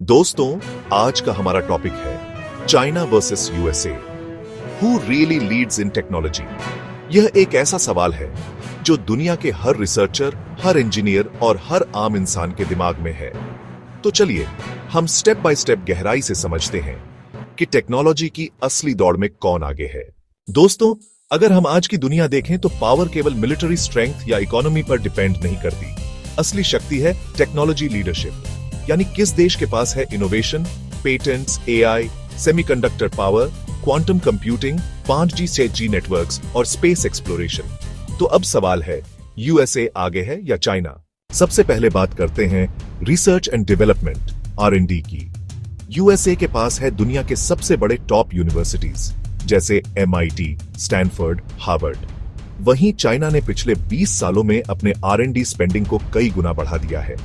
दोस्तों, आज का हमारा टॉपिक है China versus USA. Who really leads in technology? यह एक ऐसा सवाल है जो दुनिया के हर रिसर्चर, हर इंजीनियर और हर आम इंसान के दिमाग में है। तो चलिए हम स्टेप बाय स्टेप गहराई से समझते हैं कि टेक्नोलॉजी की असली दौड़ में कौन आगे है। दोस्तों, अगर हम आज की दुनिया देखें तो पावर केवल मिलिट्री स्ट्रेंथ या इकोनॉमी पर डिपेंड नहीं करती। असली शक्ति है टेक्नोलॉजी लीडरशिप, यानी किस देश के पास है innovation, patents, AI, semiconductor power, quantum computing, 5G 6G networks और स्पेस एक्सप्लोरेशन। तो अब सवाल है, यूएसए आगे है या चाइना? सबसे पहले बात करते हैं रिसर्च एंड डेवलपमेंट R&D की। यूएसए के पास है दुनिया के सबसे बड़े टॉप यूनिवर्सिटीज जैसे MIT, स्टैनफोर्ड, हार्वर्ड। वहीं चाइना ने पिछले 20 सालों में अपने R&D स्पेंडिंग को कई गुना बढ़ा दिया है।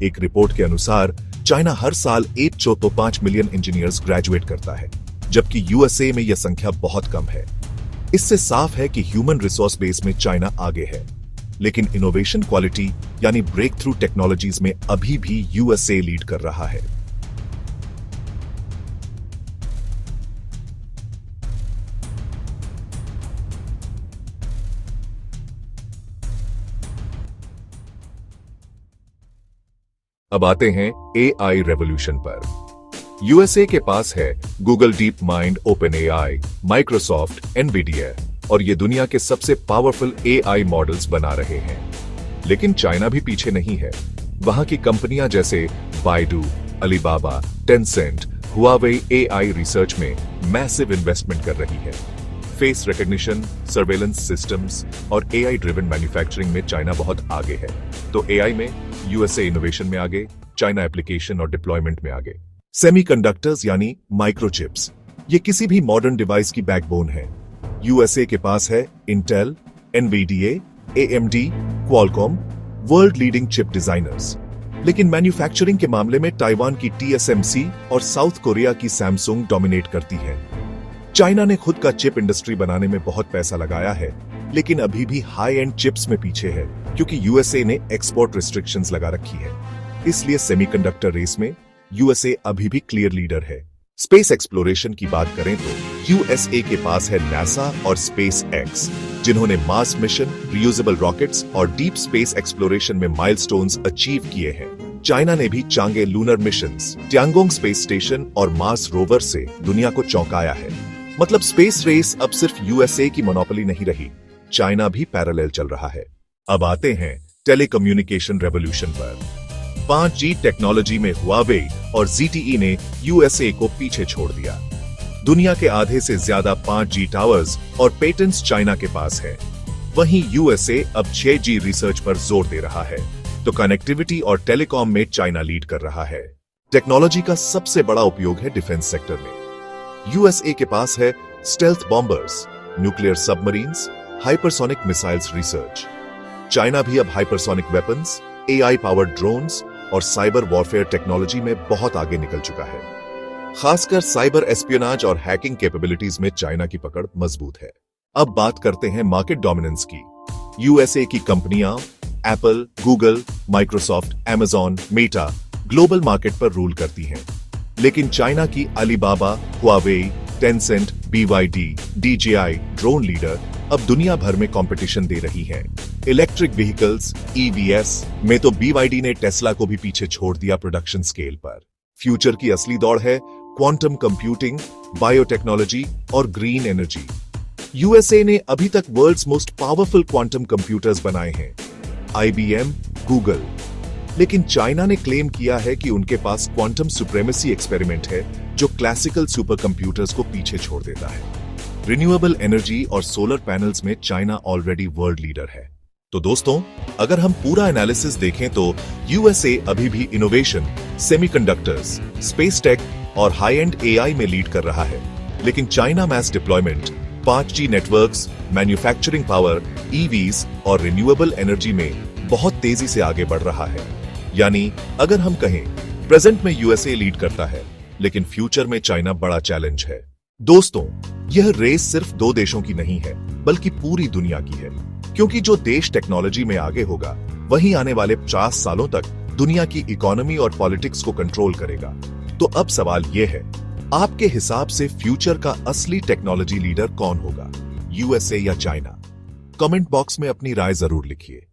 एक रिपोर्ट के अनुसार चाइना हर साल 1.5 मिलियन इंजीनियर्स ग्रेजुएट करता है, जबकि यूएसए में यह संख्या बहुत कम है। इससे साफ है कि ह्यूमन रिसोर्स बेस में चाइना आगे है, लेकिन इनोवेशन क्वालिटी यानी ब्रेक थ्रू टेक्नोलॉजीज में अभी भी यूएसए लीड कर रहा है। अब आते हैं AI रेवोल्यूशन पर। यूएसए के पास है Google deep mind, open AI, Microsoft, Nvidia और ये दुनिया के सबसे पावरफुल AI मॉडल्स बना रहे हैं। लेकिन चाइना भी पीछे नहीं है। वहां की कंपनियां जैसे Baidu, Alibaba, Tencent, Huawei AI research में मैसिव इन्वेस्टमेंट कर रही है। फेस रिकॉग्निशन, सर्वेलेंस सिस्टम्स और AI ड्रिवन मैन्युफैक्चरिंग में चाइना बहुत आगे है। तो AI में यूएसए इनोवेशन में आगे, चाइना एप्लीकेशन और डिप्लॉयमेंट में आगे। सेमीकंडक्टर्स यानी माइक्रोचिप्स, ये किसी भी मॉडर्न डिवाइस की बैकबोन है। यूएसए के पास है Intel, NVDA, AMD, Qualcomm, world leading chip designers. लेकिन मैन्युफैक्चरिंग के मामले में ताइवान की TSMC और साउथ कोरिया की सैमसंग डोमिनेट करती है। चाइना ने खुद का चिप इंडस्ट्री बनाने में बहुत पैसा लगाया है, लेकिन अभी भी हाई एंड चिप्स में पीछे है, क्योंकि यूएसए ने एक्सपोर्ट रिस्ट्रिक्शंस लगा रखी है। इसलिए सेमीकंडक्टर रेस में यूएसए अभी भी क्लियर लीडर है। स्पेस एक्सप्लोरेशन की बात करें तो यूएसए के पास है नासा और स्पेस एक्स, जिन्होंने मार्स मिशन, रियूजेबल रॉकेट्स और डीप स्पेस एक्सप्लोरेशन में माइलस्टोन्स अचीव किए हैं। चाइना ने भी चांगे लूनर मिशंस, ट्यांगोंग स्पेस स्टेशन और मार्स रोवर से दुनिया को चौंकाया है। मतलब स्पेस रेस अब सिर्फ यूएसए की मोनोपोली नहीं रही, चाइना भी पैरेलल चल रहा है। अब आते हैं टेलीकम्युनिकेशन रेवोल्यूशन पर। 5G टेक्नोलॉजी में हुआवेई और ZTE ने यूएसए को पीछे छोड़ दिया। दुनिया के आधे से ज्यादा 5G टावर्स और पेटेंट्स चाइना के पास है। वहीं यूएसए अब 6G रिसर्च पर जोर दे रहा है, तो कनेक्टिविटी और टेलीकॉम में चाइना लीड कर रहा है। टेक्नोलॉजी का सबसे बड़ा उपयोग है डिफेंस सेक्टर में। यूएसए के पास है stealth bombers, nuclear submarines, hypersonic missiles research. China भी अब hypersonic weapons, AI powered drones और साइबर वॉरफेयर टेक्नोलॉजी में बहुत आगे निकल चुका है। खासकर साइबर एस्पियोनाज और हैकिंग कैपेबिलिटीज में चाइना की पकड़ मजबूत है। अब बात करते हैं मार्केट डोमिनेंस की। यूएसए की कंपनियां Apple, Google, Microsoft, Amazon, Meta global market पर रूल करती हैं। लेकिन चाइना की Alibaba, Huawei, Tencent, BYD, DJI drone leader अब दुनिया भर में कंपटीशन दे रही है। इलेक्ट्रिक व्हीकल्स EVs में तो BYD ने टेस्ला को भी पीछे छोड़ दिया प्रोडक्शन स्केल पर। फ्यूचर की असली दौड़ है क्वांटम कंप्यूटिंग, बायोटेक्नोलॉजी और ग्रीन एनर्जी। यूएसए ने अभी तक world's most powerful quantum computers बनाए हैं, IBM, गूगल। लेकिन चाइना ने क्लेम किया है कि उनके पास क्वांटम सुप्रीमेसी एक्सपेरिमेंट है, जो क्लासिकल सुपर कंप्यूटर्स को पीछे छोड़ देता है। रिन्यूएबल एनर्जी और सोलर पैनल्स में चाइना ऑलरेडी वर्ल्ड लीडर है। तो दोस्तों, अगर हम पूरा एनालिसिस देखें तो यूएसए अभी भी इनोवेशन, सेमीकंडक्टर्स, स्पेस टेक और हाई एंड AI में लीड कर रहा है। लेकिन China mass deployment, 5G networks, manufacturing power, EVs और रिन्यूएबल एनर्जी में बहुत तेजी से आगे बढ़ रहा है। यानी अगर हम कहें प्रेजेंट में यूएसए लीड करता है, लेकिन फ्यूचर में चाइना बड़ा चैलेंज है। दोस्तों, यह रेस सिर्फ 2 देशों की नहीं है, बल्कि पूरी दुनिया की है। क्योंकि जो देश टेक्नोलॉजी में आगे होगा, वही आने वाले 50 सालों तक दुनिया की इकोनॉमी और पॉलिटिक्स को कंट्रोल करेगा। तो अब सवाल यह है, आपके हिसाब से फ्यूचर का असली टेक्नोलॉजी लीडर कौन होगा, यूएसए या चाइना? कमेंट बॉक्स में अपनी राय जरूर लिखिए।